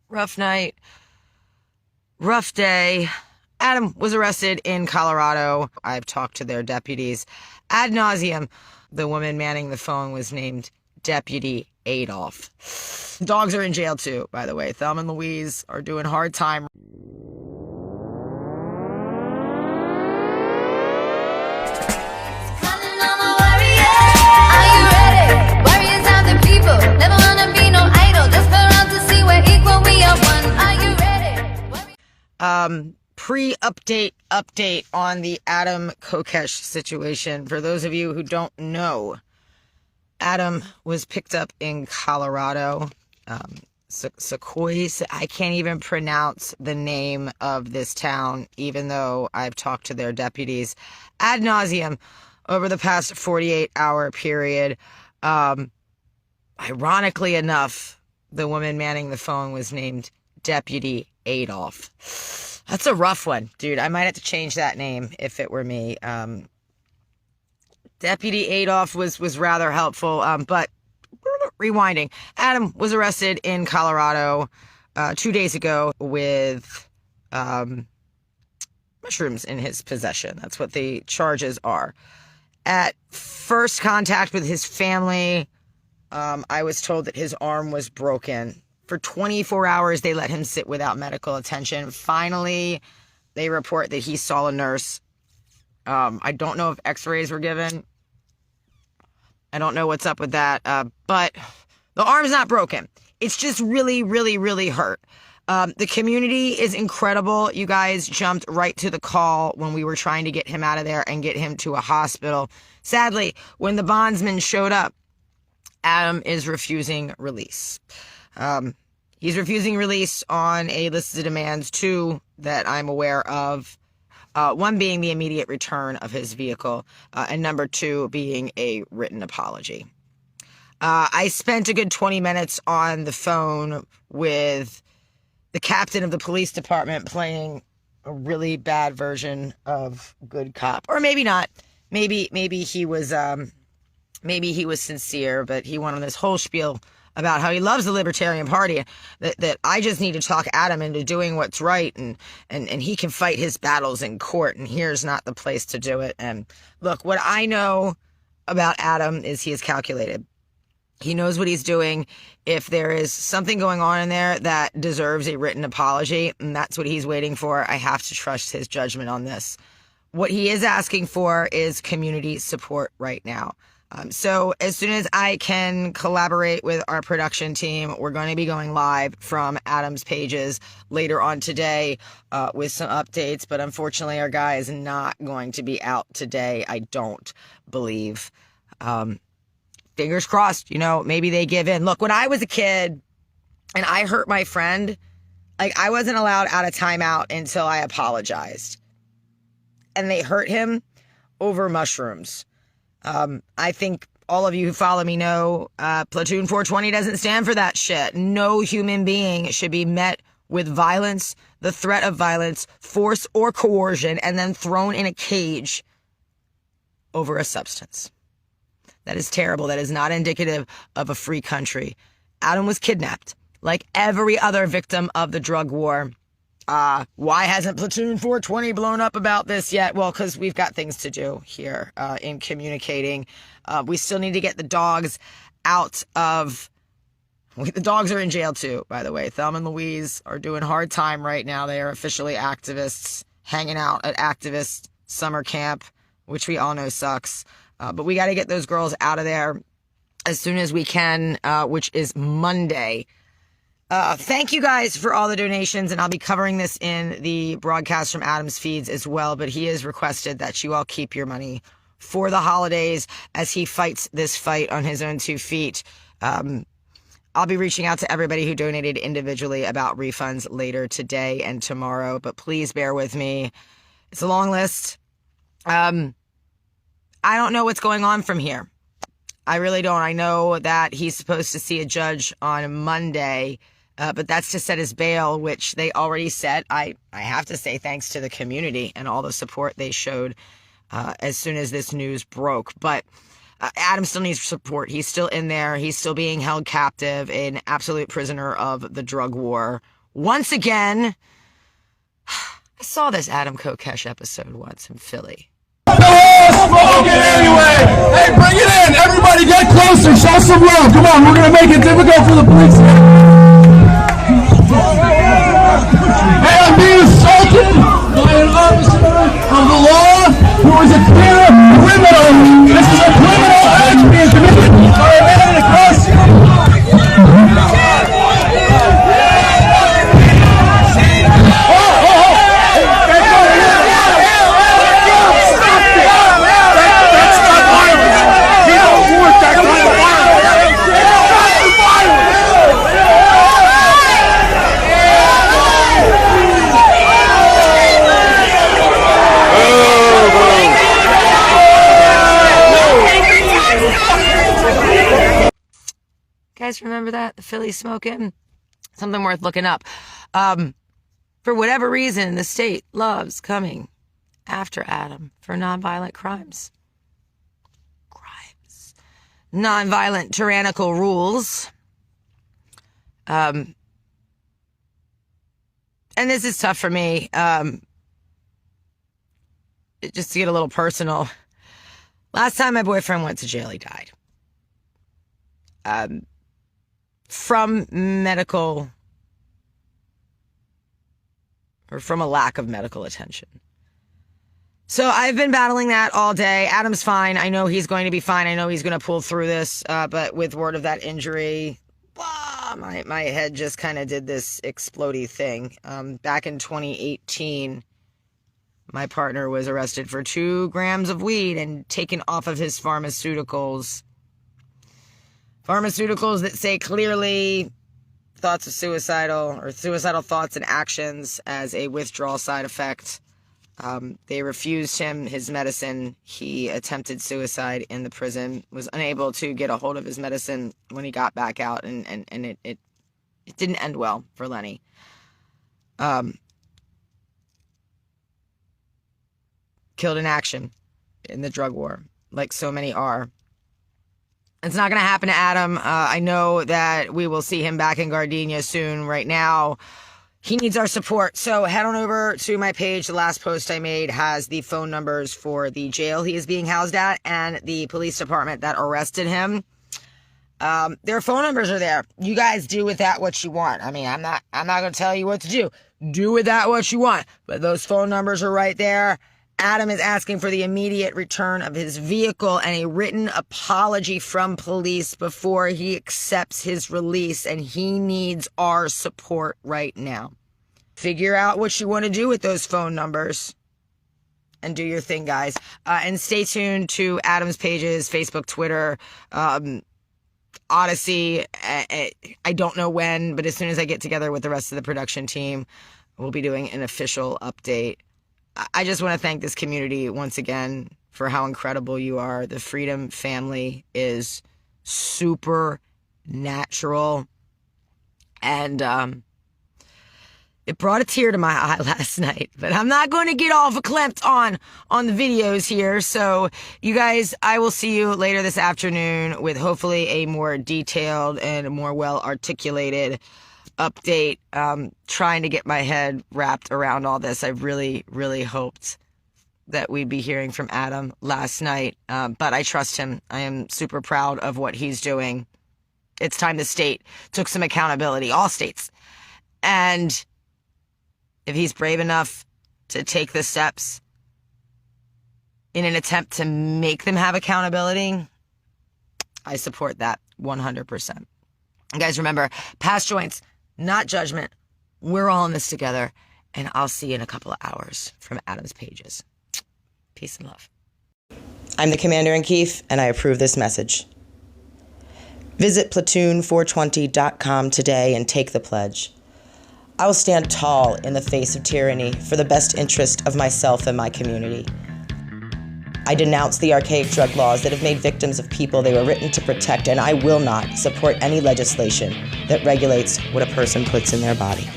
Rough night, rough day. Adam was arrested in Colorado. I've talked to their deputies ad nauseum. The woman manning the phone was named Deputy Adolf. Dogs are in jail too, by the way. Thelma and Louise are doing hard time. Update on the Adam Kokesh situation. For those of you who don't know, Adam was picked up in Colorado. Saguache, I can't even pronounce the name of this town, even though I've talked to their deputies ad nauseum over the past 48-hour period. Ironically enough, the woman manning the phone was named Deputy Adolf. That's a rough one, dude. I might have to change that name if it were me. Deputy Adolf was rather helpful, but rewinding. Adam was arrested in Colorado 2 days ago with mushrooms in his possession. That's what the charges are. At first contact with his family, I was told that his arm was broken. For 24 hours, they let him sit without medical attention. Finally, they report that he saw a nurse. I don't know if x-rays were given. I don't know what's up with that. But the arm's not broken. It's just really, really, really hurt. The community is incredible. You guys jumped right to the call when we were trying to get him out of there and get him to a hospital. Sadly, when the bondsman showed up, Adam is refusing release. He's refusing release on a list of demands, two that I'm aware of. One being the immediate return of his vehicle, and number two being a written apology. I spent a good 20 minutes on the phone with the captain of the police department playing a really bad version of good cop. Or maybe not. Maybe he was sincere, but he went on this whole spiel about how he loves the Libertarian Party, that I just need to talk Adam into doing what's right, and he can fight his battles in court, and here's not the place to do it. And look, what I know about Adam is he is calculated. He knows what he's doing. If there is something going on in there that deserves a written apology, and that's what he's waiting for, I have to trust his judgment on this. What he is asking for is community support right now. So as soon as I can collaborate with our production team, we're going to be going live from Adam's pages later on today with some updates. But unfortunately, our guy is not going to be out today, I don't believe. Fingers crossed, maybe they give in. Look, when I was a kid and I hurt my friend, I wasn't allowed out of timeout until I apologized. And they hurt him over mushrooms. I think all of you who follow me know Platoon 420 doesn't stand for that shit. No human being should be met with violence, the threat of violence, force, or coercion, and then thrown in a cage over a substance. That is terrible. That is not indicative of a free country. Adam was kidnapped, like every other victim of the drug war. Why hasn't Platoon 420 blown up about this yet? Well, because we've got things to do here in communicating. We still need to get the dogs out of... The dogs are in jail too, by the way. Thelma and Louise are doing hard time right now. They are officially activists, hanging out at activist summer camp, which we all know sucks. But we got to get those girls out of there as soon as we can, which is Monday. Thank you guys for all the donations, and I'll be covering this in the broadcast from Adam's feeds as well, but he has requested that you all keep your money for the holidays as he fights this fight on his own 2 feet. I'll be reaching out to everybody who donated individually about refunds later today and tomorrow, but please bear with me. It's a long list. I don't know what's going on from here. I really don't. I know that he's supposed to see a judge on Monday, but that's to set his bail, which they already set. I have to say thanks to the community and all the support they showed as soon as this news broke. But Adam still needs support. He's still in there. He's still being held captive, an absolute prisoner of the drug war. Once again, I saw this Adam Kokesh episode once in Philly. Smoke it anyway! Hey, bring it in! Everybody get closer! Show some love! Come on, we're gonna make it difficult for the police. Hey, I'm being assaulted by an officer of the law who is a clear criminal. This is a criminal act being committed by a man in a costume. Guys, remember that? The Philly smoking? Something worth looking up. For whatever reason, the state loves coming after Adam for nonviolent crimes. Nonviolent tyrannical rules. And this is tough for me. Just to get a little personal. Last time my boyfriend went to jail, he died. From medical, or from a lack of medical attention. So I've been battling that all day. Adam's fine. I know he's going to be fine. I know he's going to pull through this. But with word of that injury, my head just kind of did this explodey thing. Back in 2018, my partner was arrested for 2 grams of weed and taken off of his pharmaceuticals. Pharmaceuticals that say clearly thoughts of suicidal thoughts and actions as a withdrawal side effect. They refused him his medicine. He attempted suicide in the prison, was unable to get a hold of his medicine when he got back out, and it didn't end well for Lenny. Killed in action in the drug war, like so many are. It's not going to happen to Adam. I know that we will see him back in Gardenia soon. Right now, he needs our support. So head on over to my page. The last post I made has the phone numbers for the jail he is being housed at and the police department that arrested him. Their phone numbers are there. You guys do with that what you want. I mean, I'm not going to tell you what to do. Do with that what you want. But those phone numbers are right there. Adam is asking for the immediate return of his vehicle and a written apology from police before he accepts his release, and he needs our support right now. Figure out what you want to do with those phone numbers and do your thing, guys. And stay tuned to Adam's pages, Facebook, Twitter, Odyssey. I don't know when, but as soon as I get together with the rest of the production team, we'll be doing an official update. I just want to thank this community once again for how incredible you are. The Freedom family is super natural. And it brought a tear to my eye last night. But I'm not going to get all verklempt on the videos here. So you guys, I will see you later this afternoon with hopefully a more detailed and more well-articulated update. Trying to get my head wrapped around all this. I really, really hoped that we'd be hearing from Adam last night, but I trust him. I am super proud of what he's doing. It's time the state took some accountability, all states. And if he's brave enough to take the steps in an attempt to make them have accountability, I support that 100%. And guys, remember, pass joints, not judgment. We're all in this together, and I'll see you in a couple of hours from Adam's pages. Peace and love. I'm the Commander-in-Chief, and I approve this message. Visit platoon420.com today and take the pledge. I will stand tall in the face of tyranny for the best interest of myself and my community. I denounce the archaic drug laws that have made victims of people they were written to protect, and I will not support any legislation that regulates what a person puts in their body.